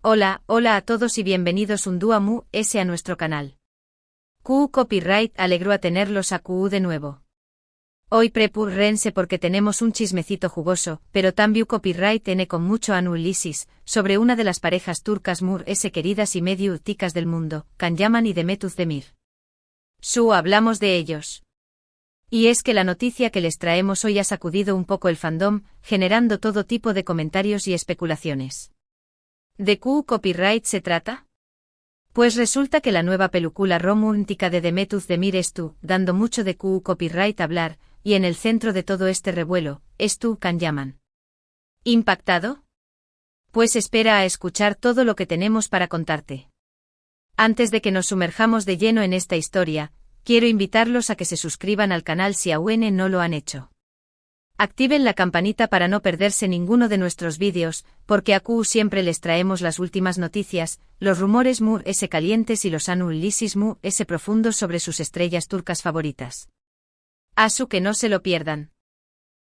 Hola a todos y bienvenidos un día más a nuestro canal. QU Copyright alegro a tenerlos a QU de nuevo. Hoy prepúrense porque tenemos un chismecito jugoso, pero también copyright N con mucho análisis, sobre una de las parejas turcas queridas y medio ticas del mundo, Can Yaman y Demet Özdemir. Hablamos de ellos. Y es que la noticia que les traemos hoy ha sacudido un poco el fandom, generando todo tipo de comentarios y especulaciones. ¿De QU Copyright se trata? Pues resulta que la nueva película romántica de Demet Özdemir dando mucho de QU Copyright hablar, y en el centro de todo este revuelo, Can Yaman. ¿Impactado? Pues espera a escuchar todo lo que tenemos para contarte. Antes de que nos sumerjamos de lleno en esta historia, quiero invitarlos a que se suscriban al canal si aún no lo han hecho. Activen la campanita para no perderse ninguno de nuestros vídeos, porque a QU siempre les traemos las últimas noticias, los rumores calientes y los análisis profundos sobre sus estrellas turcas favoritas. Que no se lo pierdan.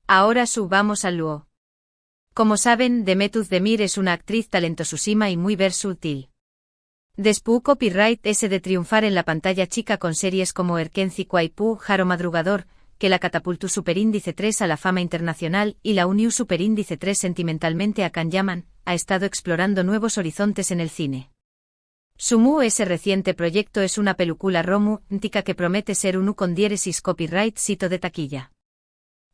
Ahora vamos al luo. Como saben, Demet Özdemir es una actriz talentosísima y muy versátil. Después Copyright de triunfar en la pantalla chica con series como Erkenci Quaypu, Jaro Madrugador, que la catapultó Superíndice 3 a la fama internacional y la unió Superíndice 3 sentimentalmente a Can Yaman, ha estado explorando nuevos horizontes en el cine. Ese reciente proyecto es una película romántica que promete ser un con diéresis copyright sito de taquilla.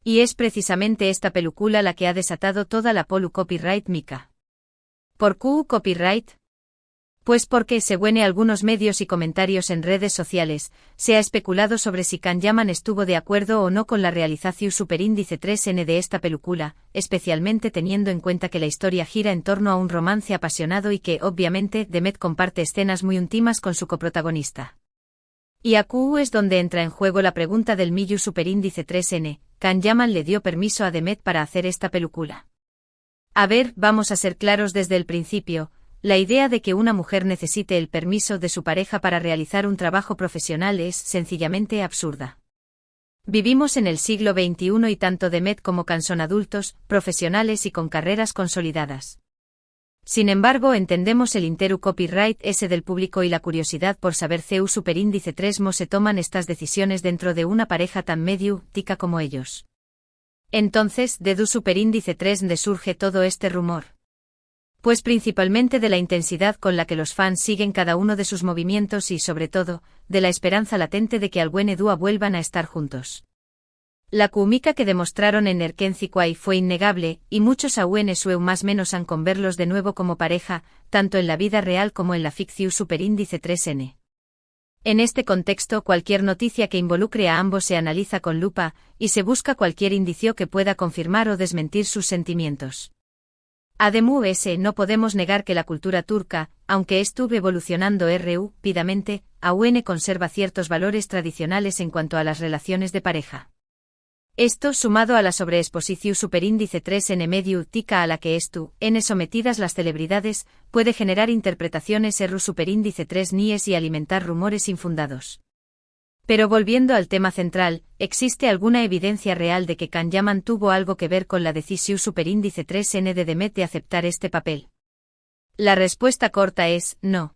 Y es precisamente esta película la que ha desatado toda la polu copyright mica. ¿Por QU Copyright? Pues porque, según algunos medios y comentarios en redes sociales, se ha especulado sobre si Can Yaman estuvo de acuerdo o no con la realización Superíndice 3N de esta película, especialmente teniendo en cuenta que la historia gira en torno a un romance apasionado y que, obviamente, Demet comparte escenas muy íntimas con su coprotagonista. Y a QU es donde entra en juego la pregunta del millu Superíndice 3N, ¿Can Yaman le dio permiso a Demet para hacer esta película? A ver, vamos a ser claros desde el principio. La idea de que una mujer necesite el permiso de su pareja para realizar un trabajo profesional es sencillamente absurda. Vivimos en el siglo XXI y tanto Demet como Can son adultos, profesionales y con carreras consolidadas. Sin embargo, entendemos el interu copyright del público y la curiosidad por saber CU Superíndice 3 se toman estas decisiones dentro de una pareja tan medio tica como ellos. Entonces, ¿de du Superíndice 3 de surge todo este rumor? Pues principalmente de la intensidad con la que los fans siguen cada uno de sus movimientos y, sobre todo, de la esperanza latente de que algún dúo vuelvan a estar juntos. La química que demostraron en Erkenci Quay fue innegable, y muchos aún más menos han con verlos de nuevo como pareja, tanto en la vida real como en la ficción Superíndice 3N. En este contexto, cualquier noticia que involucre a ambos se analiza con lupa, y se busca cualquier indicio que pueda confirmar o desmentir sus sentimientos. Además, no podemos negar que la cultura turca, aunque estuvo evolucionando rápidamente, aún conserva ciertos valores tradicionales en cuanto a las relaciones de pareja. Esto, sumado a la sobreexposición Superíndice 3N medio tica a la que sometidas las celebridades, puede generar interpretaciones Superíndice 3 nies y alimentar rumores infundados. Pero volviendo al tema central, ¿existe alguna evidencia real de que Can Yaman tuvo algo que ver con la decisión Superíndice 3N de Demet de aceptar este papel? La respuesta corta es, no.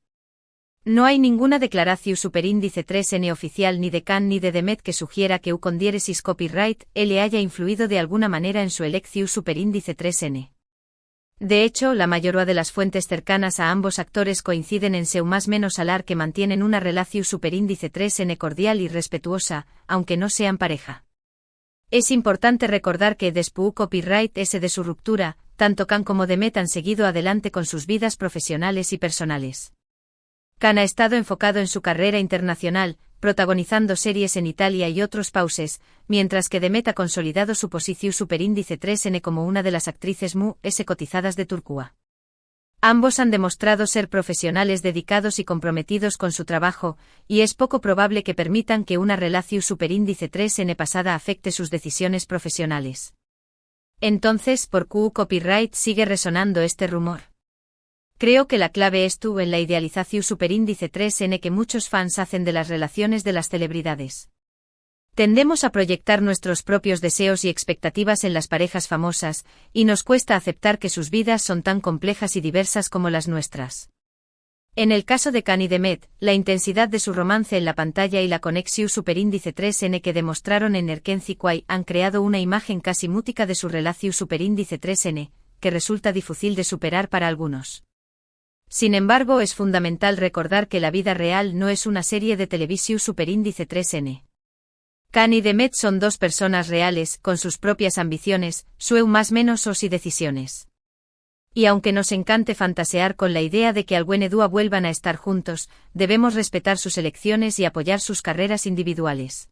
No hay ninguna declaración Superíndice 3N oficial ni de Can ni de Demet que sugiera que con diéresis copyright le haya influido de alguna manera en su elección Superíndice 3N. De hecho, la mayoría de las fuentes cercanas a ambos actores coinciden en más menos hablar que mantienen una relación Superíndice 3N cordial y respetuosa, aunque no sean pareja. Es importante recordar que después Copyright de su ruptura, tanto Can como Demet han seguido adelante con sus vidas profesionales y personales. Can ha estado enfocado en su carrera internacional, protagonizando series en Italia y otros países, mientras que Demet ha consolidado su posición Superíndice 3N como una de las actrices cotizadas de Turquía. Ambos han demostrado ser profesionales dedicados y comprometidos con su trabajo, y es poco probable que permitan que una relación Superíndice 3N pasada afecte sus decisiones profesionales. Entonces, ¿por qué Copyright sigue resonando este rumor? Creo que la clave estuvo en la idealización Superíndice 3N que muchos fans hacen de las relaciones de las celebridades. Tendemos a proyectar nuestros propios deseos y expectativas en las parejas famosas, y nos cuesta aceptar que sus vidas son tan complejas y diversas como las nuestras. En el caso de Khan y Demet, la intensidad de su romance en la pantalla y la conexión superíndice 3N que demostraron en Erkenci Kwai han creado una imagen casi mútica de su relación superíndice 3N, que resulta difícil de superar para algunos. Sin embargo, es fundamental recordar que la vida real no es una serie de televisión superíndice 3N. Khan y Demet son dos personas reales, con sus propias ambiciones, más menos y decisiones. Y aunque nos encante fantasear con la idea de que Alwen y Dua vuelvan a estar juntos, debemos respetar sus elecciones y apoyar sus carreras individuales.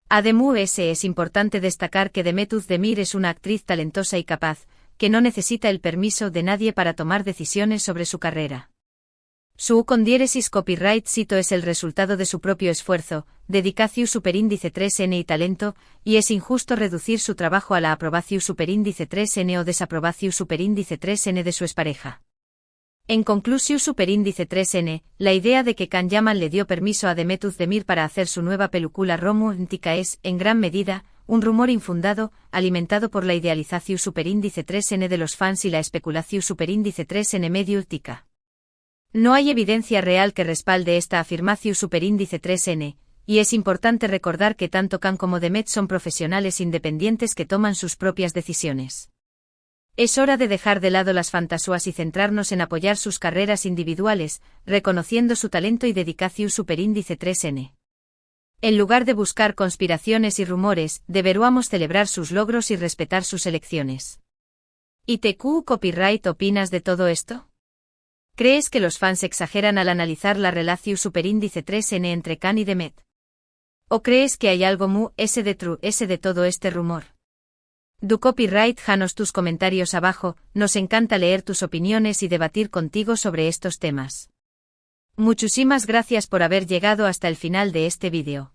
Además, es importante destacar que Demet Özdemir es una actriz talentosa y capaz, que no necesita el permiso de nadie para tomar decisiones sobre su carrera. Su condiéresis copyright cito es el resultado de su propio esfuerzo, dedicación superíndice 3N y talento, y es injusto reducir su trabajo a la aprobación superíndice 3N o desaprobación superíndice 3N de su expareja. En conclusión superíndice 3N, la idea de que Khan Yaman le dio permiso a Demet Özdemir para hacer su nueva película romántica es, en gran medida, un rumor infundado, alimentado por la idealización superíndice 3N de los fans y la especulación superíndice 3N medio tica. No hay evidencia real que respalde esta afirmación superíndice 3N, y es importante recordar que tanto Khan como Demet son profesionales independientes que toman sus propias decisiones. Es hora de dejar de lado las fantasías y centrarnos en apoyar sus carreras individuales, reconociendo su talento y dedicación superíndice 3N. En lugar de buscar conspiraciones y rumores, deberíamos celebrar sus logros y respetar sus elecciones. ¿Y TQ Copyright opinas de todo esto? ¿Crees que los fans exageran al analizar la relación superíndice 3N entre Khan y Demet? ¿O crees que hay algo de todo este rumor? Du copyright janos tus comentarios abajo, nos encanta leer tus opiniones y debatir contigo sobre estos temas. Muchísimas gracias por haber llegado hasta el final de este vídeo.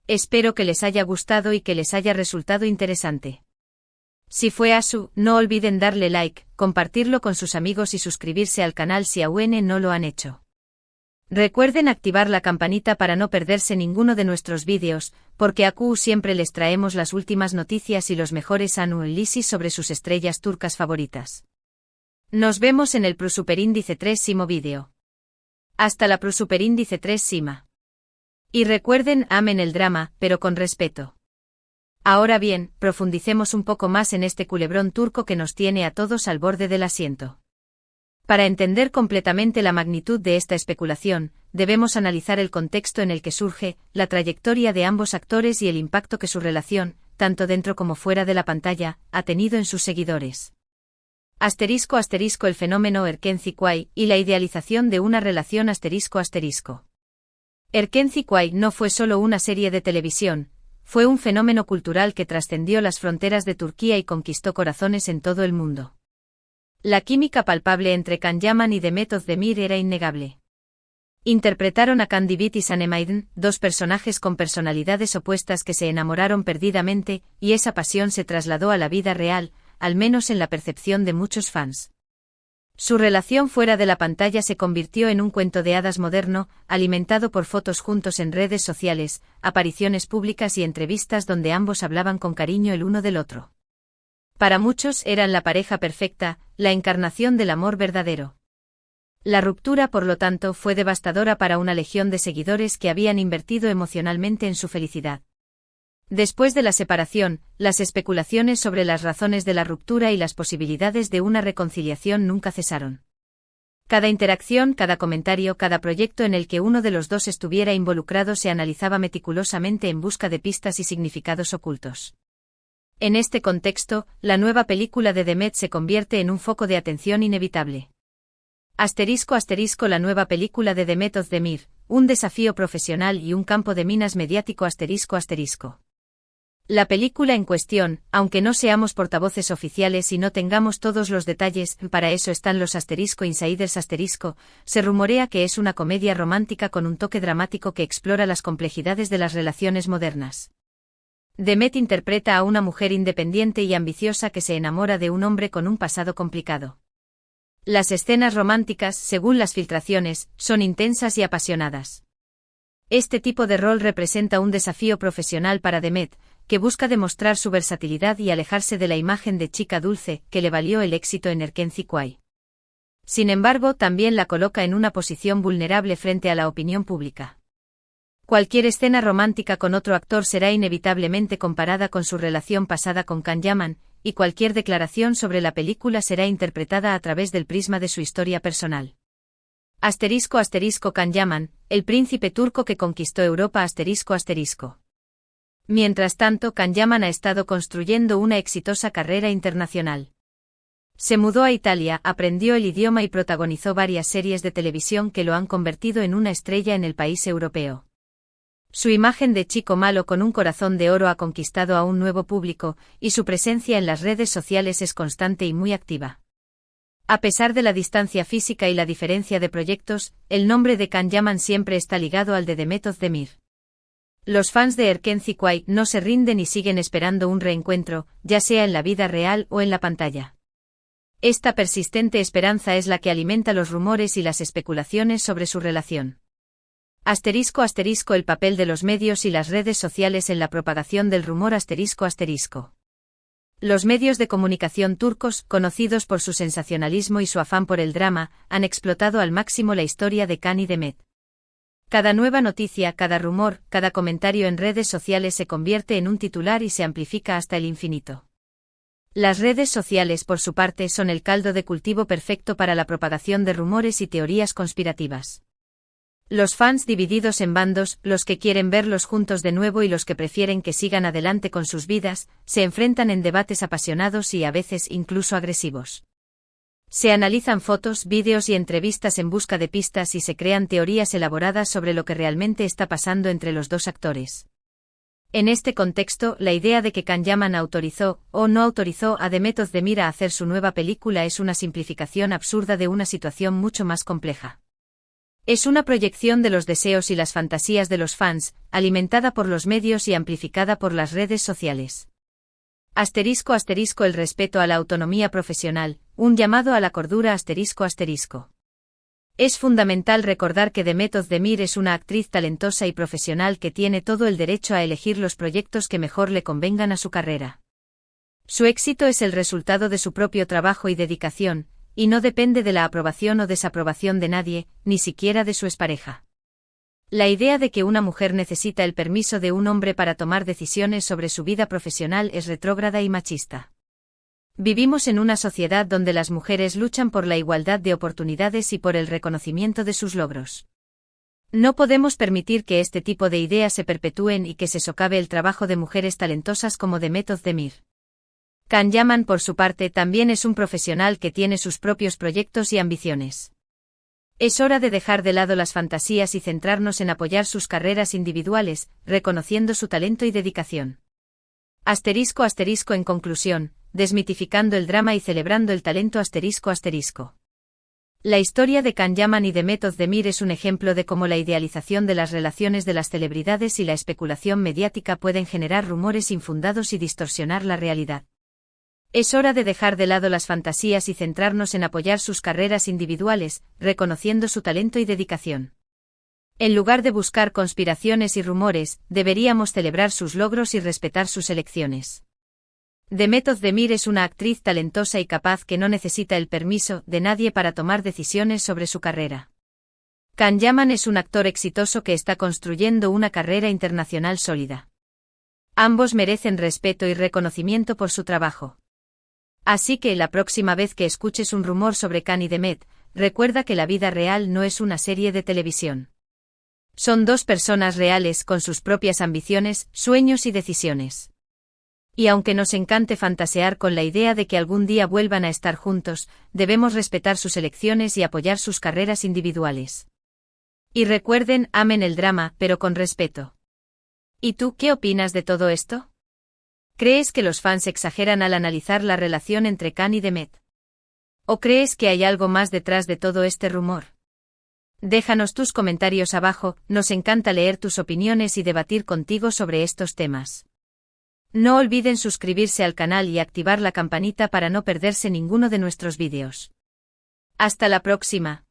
Espero que les haya gustado y que les haya resultado interesante. Si fue así, no olviden darle like, compartirlo con sus amigos y suscribirse al canal si aún no lo han hecho. Recuerden activar la campanita para no perderse ninguno de nuestros vídeos, porque aquí siempre les traemos las últimas noticias y los mejores análisis sobre sus estrellas turcas favoritas. Nos vemos en el Superíndice 3º vídeo. Hasta la Superíndice 3ª. Y recuerden, amen el drama, pero con respeto. Ahora bien, profundicemos un poco más en este culebrón turco que nos tiene a todos al borde del asiento. Para entender completamente la magnitud de esta especulación, debemos analizar el contexto en el que surge, la trayectoria de ambos actores y el impacto que su relación, tanto dentro como fuera de la pantalla, ha tenido en sus seguidores. *** el fenómeno Erkenci Kwai y la idealización de una relación ***. Erkenci Kwai no fue solo una serie de televisión, fue un fenómeno cultural que trascendió las fronteras de Turquía y conquistó corazones en todo el mundo. La química palpable entre Khan Yaman y Demet Özdemir era innegable. Interpretaron a Kandibit y Sanem, dos personajes con personalidades opuestas que se enamoraron perdidamente, y esa pasión se trasladó a la vida real, al menos en la percepción de muchos fans. Su relación fuera de la pantalla se convirtió en un cuento de hadas moderno, alimentado por fotos juntos en redes sociales, apariciones públicas y entrevistas donde ambos hablaban con cariño el uno del otro. Para muchos eran la pareja perfecta, la encarnación del amor verdadero. La ruptura, por lo tanto, fue devastadora para una legión de seguidores que habían invertido emocionalmente en su felicidad. Después de la separación, las especulaciones sobre las razones de la ruptura y las posibilidades de una reconciliación nunca cesaron. Cada interacción, cada comentario, cada proyecto en el que uno de los dos estuviera involucrado se analizaba meticulosamente en busca de pistas y significados ocultos. En este contexto, la nueva película de Demet se convierte en un foco de atención inevitable. *** La nueva película de Demet Özdemir, un desafío profesional y un campo de minas mediático ***. La película en cuestión, aunque no seamos portavoces oficiales y no tengamos todos los detalles, para eso están los *insiders se rumorea que es una comedia romántica con un toque dramático que explora las complejidades de las relaciones modernas. Demet interpreta a una mujer independiente y ambiciosa que se enamora de un hombre con un pasado complicado. Las escenas románticas, según las filtraciones, son intensas y apasionadas. Este tipo de rol representa un desafío profesional para Demet, que busca demostrar su versatilidad y alejarse de la imagen de chica dulce que le valió el éxito en Erkenci Kwai. Sin embargo, también la coloca en una posición vulnerable frente a la opinión pública. Cualquier escena romántica con otro actor será inevitablemente comparada con su relación pasada con Can Yaman, y cualquier declaración sobre la película será interpretada a través del prisma de su historia personal. *** Can Yaman, el príncipe turco que conquistó Europa ***. Mientras tanto, Can Yaman ha estado construyendo una exitosa carrera internacional. Se mudó a Italia, aprendió el idioma y protagonizó varias series de televisión que lo han convertido en una estrella en el país europeo. Su imagen de chico malo con un corazón de oro ha conquistado a un nuevo público, y su presencia en las redes sociales es constante y muy activa. A pesar de la distancia física y la diferencia de proyectos, el nombre de Can Yaman siempre está ligado al de Demet Özdemir. Los fans de Erkenci Kwai no se rinden y siguen esperando un reencuentro, ya sea en la vida real o en la pantalla. Esta persistente esperanza es la que alimenta los rumores y las especulaciones sobre su relación. *** El papel de los medios y las redes sociales en la propagación del rumor ***. Los medios de comunicación turcos, conocidos por su sensacionalismo y su afán por el drama, han explotado al máximo la historia de Can y Demet. Cada nueva noticia, cada rumor, cada comentario en redes sociales se convierte en un titular y se amplifica hasta el infinito. Las redes sociales, por su parte, son el caldo de cultivo perfecto para la propagación de rumores y teorías conspirativas. Los fans divididos en bandos, los que quieren verlos juntos de nuevo y los que prefieren que sigan adelante con sus vidas, se enfrentan en debates apasionados y a veces incluso agresivos. Se analizan fotos, vídeos y entrevistas en busca de pistas y se crean teorías elaboradas sobre lo que realmente está pasando entre los dos actores. En este contexto, la idea de que Can Yaman autorizó o no autorizó a Demet Özdemir a hacer su nueva película es una simplificación absurda de una situación mucho más compleja. Es una proyección de los deseos y las fantasías de los fans, alimentada por los medios y amplificada por las redes sociales. *** El respeto a la autonomía profesional, un llamado a la cordura ***. Es fundamental recordar que Demet Özdemir es una actriz talentosa y profesional que tiene todo el derecho a elegir los proyectos que mejor le convengan a su carrera. Su éxito es el resultado de su propio trabajo y dedicación, y no depende de la aprobación o desaprobación de nadie, ni siquiera de su expareja. La idea de que una mujer necesita el permiso de un hombre para tomar decisiones sobre su vida profesional es retrógrada y machista. Vivimos en una sociedad donde las mujeres luchan por la igualdad de oportunidades y por el reconocimiento de sus logros. No podemos permitir que este tipo de ideas se perpetúen y que se socave el trabajo de mujeres talentosas como Demet Özdemir. Can Yaman, por su parte, también es un profesional que tiene sus propios proyectos y ambiciones. Es hora de dejar de lado las fantasías y centrarnos en apoyar sus carreras individuales, reconociendo su talento y dedicación. ***. En conclusión, desmitificando el drama y celebrando el talento ***. La historia de Can Yaman y Demet Özdemir es un ejemplo de cómo la idealización de las relaciones de las celebridades y la especulación mediática pueden generar rumores infundados y distorsionar la realidad. Es hora de dejar de lado las fantasías y centrarnos en apoyar sus carreras individuales, reconociendo su talento y dedicación. En lugar de buscar conspiraciones y rumores, deberíamos celebrar sus logros y respetar sus elecciones. Demet Özdemir es una actriz talentosa y capaz que no necesita el permiso de nadie para tomar decisiones sobre su carrera. Can Yaman es un actor exitoso que está construyendo una carrera internacional sólida. Ambos merecen respeto y reconocimiento por su trabajo. Así que la próxima vez que escuches un rumor sobre Can y Demet, recuerda que la vida real no es una serie de televisión. Son dos personas reales con sus propias ambiciones, sueños y decisiones. Y aunque nos encante fantasear con la idea de que algún día vuelvan a estar juntos, debemos respetar sus elecciones y apoyar sus carreras individuales. Y recuerden, amen el drama, pero con respeto. ¿Y tú qué opinas de todo esto? ¿Crees que los fans exageran al analizar la relación entre Can y Demet? ¿O crees que hay algo más detrás de todo este rumor? Déjanos tus comentarios abajo, nos encanta leer tus opiniones y debatir contigo sobre estos temas. No olviden suscribirse al canal y activar la campanita para no perderse ninguno de nuestros vídeos. Hasta la próxima.